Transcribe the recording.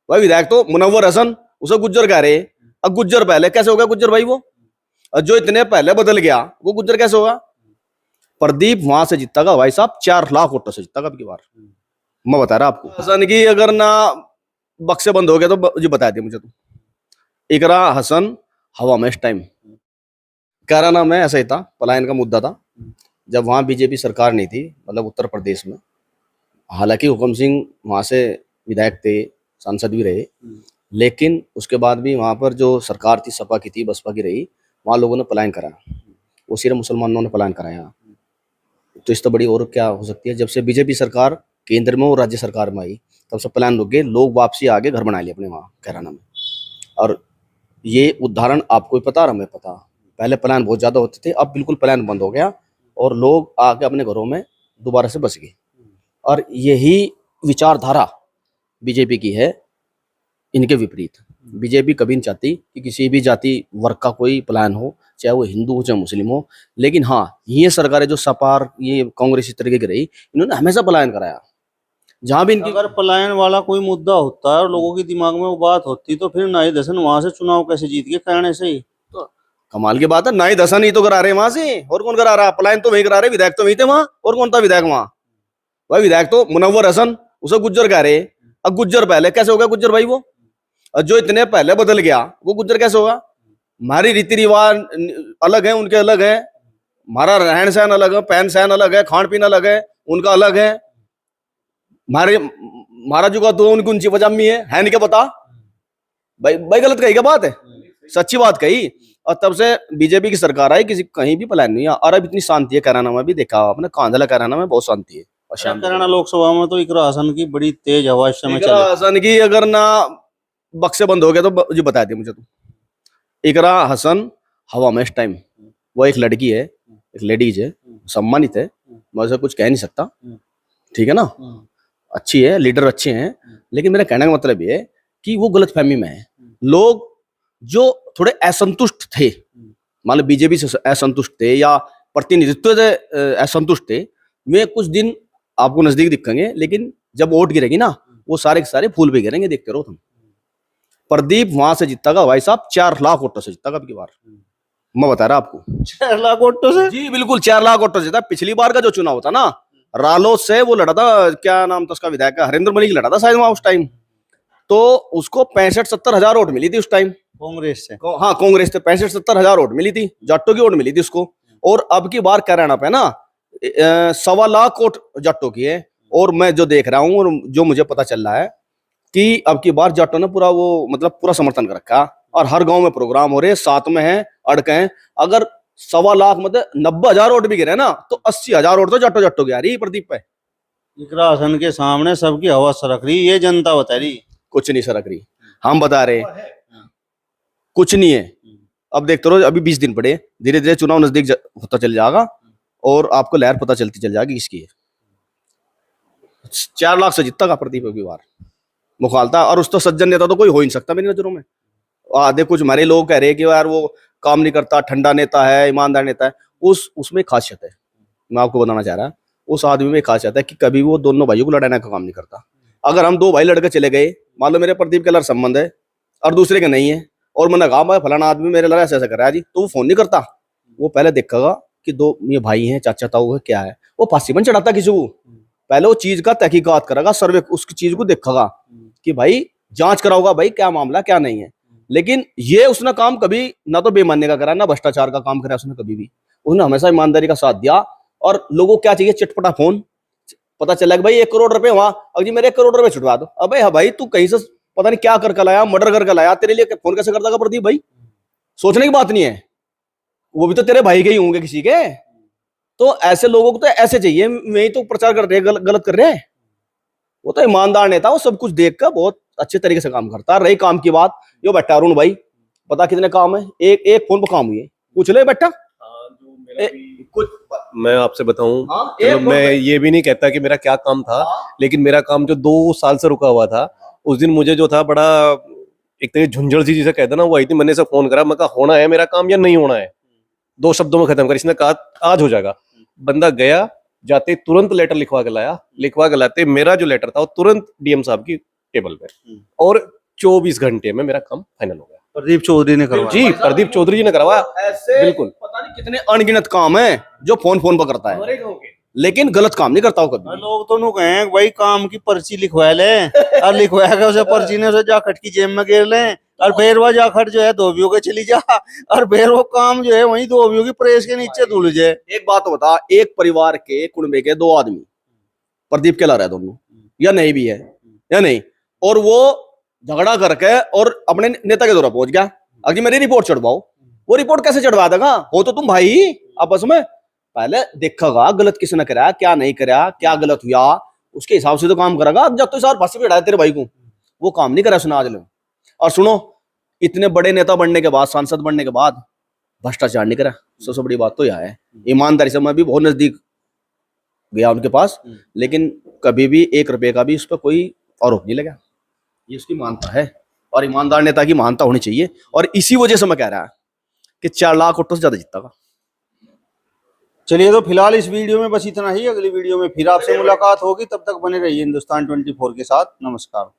भाई विधायक तो मुनव्वर हसन, उसे गुज्जर कह रहे। अब गुज्जर पहले कैसे होगा गुज्जर भाई वो? और जो इतने पहले बदल गया वो गुज्जर कैसे होगा? प्रदीप वहां से जीता का भाई साहब 4 लाख वोटों से जीता का अब की बार। मैं बता रहा आपको हसन की अगर ना बक्से बंद हो गया तो जी बता दिया मुझे। तो इकरा हसन हवा में इस टाइम कह नाम है ऐसा ही था, पलायन का मुद्दा था जब वहां बीजेपी सरकार नहीं थी, मतलब उत्तर प्रदेश में। हालांकि हुकम सिंह वहां से विधायक थे, सांसद भी रहे, लेकिन उसके बाद भी वहां पर जो सरकार थी सपा की थी, बसपा की रही, वहां लोगों ने पलायन कराया। वो सिर्फ मुसलमानों ने पलायन कराया। तो इससे बड़ी और क्या हो सकती है? जब से बीजेपी सरकार केंद्र में और राज्य सरकार में आई तब से पलायन रुक गए, लोग वापसी आगे घर बना लिए अपने वहाँ कैराना में। और ये उदाहरण आपको ही पता और हमें पता, पहले पलायन बहुत ज्यादा होते थे, अब बिल्कुल पलायन बंद हो गया और लोग आके अपने घरों में दोबारा से बस गए। और यही विचारधारा बीजेपी की है, इनके विपरीत। बीजेपी कभी नहीं चाहती कि किसी भी जाति वर्ग का कोई पलायन हो, चाहे वो हिंदू हो चाहे मुस्लिम हो। लेकिन हाँ, ये सरकारें जो सपार ये कांग्रेस इस तरीके की रही, इन्होंने हमेशा पलायन कराया। जहां भी इनकी अगर पलायन वाला कोई मुद्दा होता है और लोगों के दिमाग में वो बात होती तो फिर नाई दसन वहां से चुनाव कैसे जीत गए कहने से ही? तो कमाल की बात है, नाई दसा नहीं तो करा रहे वहां से, और कौन करा रहा? पलायन तो वही करा रहे, विधायक तो वही थे वहां, और कौन था विधायक वहां? भाई विधायक तो मुनव्वर हसन, उसे गुज्जर कह रहे। अब गुज्जर पहले कैसे होगा गुज्जर भाई वो? और जो इतने पहले बदल गया वो गुज्जर कैसे होगा? हमारी रीति रिवाज अलग है, उनके अलग है, हमारा रहन सहन अलग है, पहन सहन अलग है, खान पीन अलग है, उनका अलग है। हमारे महाराज का तो उनकी ऊंची पजामी है नहीं क्या पता? भाई भाई गलत कही क्या बात है? सच्ची बात कही। और तब से बीजेपी की सरकार आई, किसी कहीं भी पलायन नहीं है। और अब इतनी शांति है कैराना में, भी देखा आपने, कांधला कैराना में बहुत शांति है। और शाम कैराना लोकसभा में तो इकरा हसन की बड़ी तेज हवा इस समय इकरा हसन की अगर ना बक्से बंद हो गया तो जी बता दिया मुझे। तो इकरा हसन हवा में इस टाइम, वो एक लड़की है, एक लेडीज है, सम्मानित है, मैं उसे कुछ कह नहीं सकता, ठीक है ना, अच्छी है, लीडर अच्छे हैं। लेकिन मेरा कहने का मतलब ये है कि वो गलत फहमी में है। लोग जो थोड़े असंतुष्ट थे, मान लो बीजेपी से असंतुष्ट थे या प्रतिनिधित्व से असंतुष्ट थे, वे कुछ दिन आपको नजदीक दिखेंगे, लेकिन जब वोट गिरेगी ना, वो सारे के सारे फूल पे गिरेंगे, देखते रहो तुम। प्रदीप वहां से जीता का भाई साहब 4 लाख वोटों से जीता का अब की बार। मैं बता रहा आपको 4 लाख वोटों से? जी बिल्कुल 4 लाख वोटों से जीता। पिछली बार का जो चुनाव था ना, रालोद से वो लड़ा था, क्या नाम था उसका विधायक का, हरिंद्र मलिक लड़ा था शायद वहां उस टाइम। तो उसको 65-70 हजार वोट मिली थी उस टाइम कांग्रेस से। हाँ कांग्रेस से 65-70 हजार वोट मिली थी, जाट्टों की वोट मिली थी उसको। और अब की बार कैराना पे ना 1.25 लाख वोट जाट्टों की है। और मैं जो देख रहा हूँ और जो मुझे पता चल रहा है कि अब की बार जाट्टों ने पूरा वो मतलब पूरा समर्थन कर रखा, और हर गांव में प्रोग्राम हो रहे, साथ में है, अड़के हैं। अगर 1.25 लाख मतलब 90,000 वोट भी गिरे ना, तो 80,000 वोट तो जाट्टों की आ रही प्रदीप पे। इकरा हसन के सामने सबकी हवा सरक रही, ये जनता बता रही। कुछ नहीं सरक रही, हम बता रहे कुछ नहीं है। अब देखते रहो, अभी 20 दिन पड़े, धीरे धीरे चुनाव नजदीक होता चल जाएगा और आपको लहर पता चलती चल जाएगी किसकी है। 4 लाख से जीतता का प्रदीप की बार मुखालता। और उस तो सज्जन नेता तो कोई हो ही नहीं सकता मेरी नजरों में। आधे कुछ हमारे लोग कह रहे हैं कि यार वो काम नहीं करता, ठंडा नेता है, ईमानदार नेता है। उसमें खासियत है, मैं आपको बताना चाह रहा, उस आदमी में खासियत है कि कभी वो दोनों भाइयों को लड़ाने का काम नहीं करता। अगर हम 2 भाई लड़के चले गए, मान लो मेरे प्रदीप के लड़ संबंध है और दूसरे के नहीं है, और मैंने कहा भाई फलाना आदमी मेरे लड़ा ऐसा ऐसा कर रहा है जी, तो वो फोन नहीं करता। वो पहले देखेगा कि 2 ये भाई हैं, चाचा ताऊ है, क्या है, वो फांसी पर चढ़ाता किसी को। पहले वो चीज का तहकीकात करेगा, सर्वे उसकी चीज को देखेगा कि भाई जांच कराओगा भाई क्या मामला क्या नहीं है। लेकिन ये उसने काम कभी ना तो बेईमानी का करा ना भ्रष्टाचार का काम करा उसने कभी भी। उसने हमेशा ईमानदारी का साथ दिया। और लोगों को क्या चाहिए? चटपटा फोन। पता चला कि भाई 1 करोड़ रुपए वहां, अब जी मेरे 1 करोड़ रुपए छुटवा दो। अबे हाँ भाई, तू कहीं से पता नहीं क्या कर लाया, मर्डर कर लाया, तेरे लिए फोन कैसे करता का प्रदीप भाई? सोचने की बात नहीं है, वो भी तो तेरे भाई के ही होंगे किसी के। तो ऐसे लोगों को तो ऐसे चाहिए, वही तो प्रचार कर रहे हैं, गलत कर रहे हैं। वो तो ईमानदार नेता, वो सब कुछ देख कर बहुत अच्छे तरीके से काम करता है। रही काम की बात, यो बेटा अरुण भाई, पता कितने काम है? एक फोन पर काम हुए, पूछ ले बेटा। कुछ मैं आपसे बताऊं, चलो मैं ये भी नहीं कहता कि मेरा क्या काम था, लेकिन मेरा काम जो 2 साल से रुका हुआ था, उस दिन मुझे जो था बड़ा एक तरह झुंझड़ सी जिसे कहते ना, वो आई थी। मैंने से फोन करा, मैं कहा होना है मेरा काम या नहीं होना है, 2 शब्दों में खत्म कर। इसने कहा आज हो जाएगा। बंदा गया, जाते तुरंत लेटर लिखवा के लाया, लिखवा के लाते मेरा जो लेटर था वो तुरंत डीएम साहब की टेबल पे, और 24 घंटे में मेरा काम फाइनल हो गया। प्रदीप चौधरी ने करवाया। जी, प्रदीप चौधरी जी ने करवाया। ऐसे बिल्कुल। पता नहीं कितने अनगिनत काम है जो फोन फोन पर करता है, लेकिन गलत काम नहीं करता हो कभी। लोग तो नु कहे भाई काम की पर्ची लिखवा ले और लिखवा के उसे पर्ची ने उसे जाखट की जेब में गिर ले और फिर वो जाखट जो है धोबियों के चली जा और फिर वो काम जो है वही धोबियों की प्रेस के नीचे धुल जाए। एक बात तो बता, एक परिवार के कुनबे के 2 आदमी प्रदीप के ला रहे दोनों, या नहीं भी है या नहीं, और वो झगड़ा करके और अपने नेता के द्वारा पहुंच गया, अगर मेरी रिपोर्ट चढ़वाओ, वो रिपोर्ट कैसे चढ़वा देगा? हो तो तुम भाई आपस में पहले देखेगा गलत किसने करा, क्या नहीं करा, क्या गलत हुआ, उसके हिसाब से तो काम करेगा। जब तो सार फांसी पे डाला तेरे भाई को, वो काम नहीं करा सुना आज लो। और सुनो, इतने बड़े नेता बनने के बाद, सांसद बनने के बाद भ्रष्टाचार नहीं करा। सबसे बड़ी बात तो यह है। ईमानदारी से मैं भी बहुत नजदीक गया उनके पास, लेकिन कभी भी 1 रुपए का भी उस पर कोई आरोप नहीं लगा। ये उसकी मानता है, और ईमानदार नेता की मानता होनी चाहिए। और इसी वजह से मैं कह रहा कि 4 लाख वोटों से ज्यादा जीतेगा। चलिए, तो फिलहाल इस वीडियो में बस इतना ही। अगली वीडियो में फिर आपसे मुलाकात होगी, तब तक बने रहिए हिंदुस्तान 24 के साथ। नमस्कार।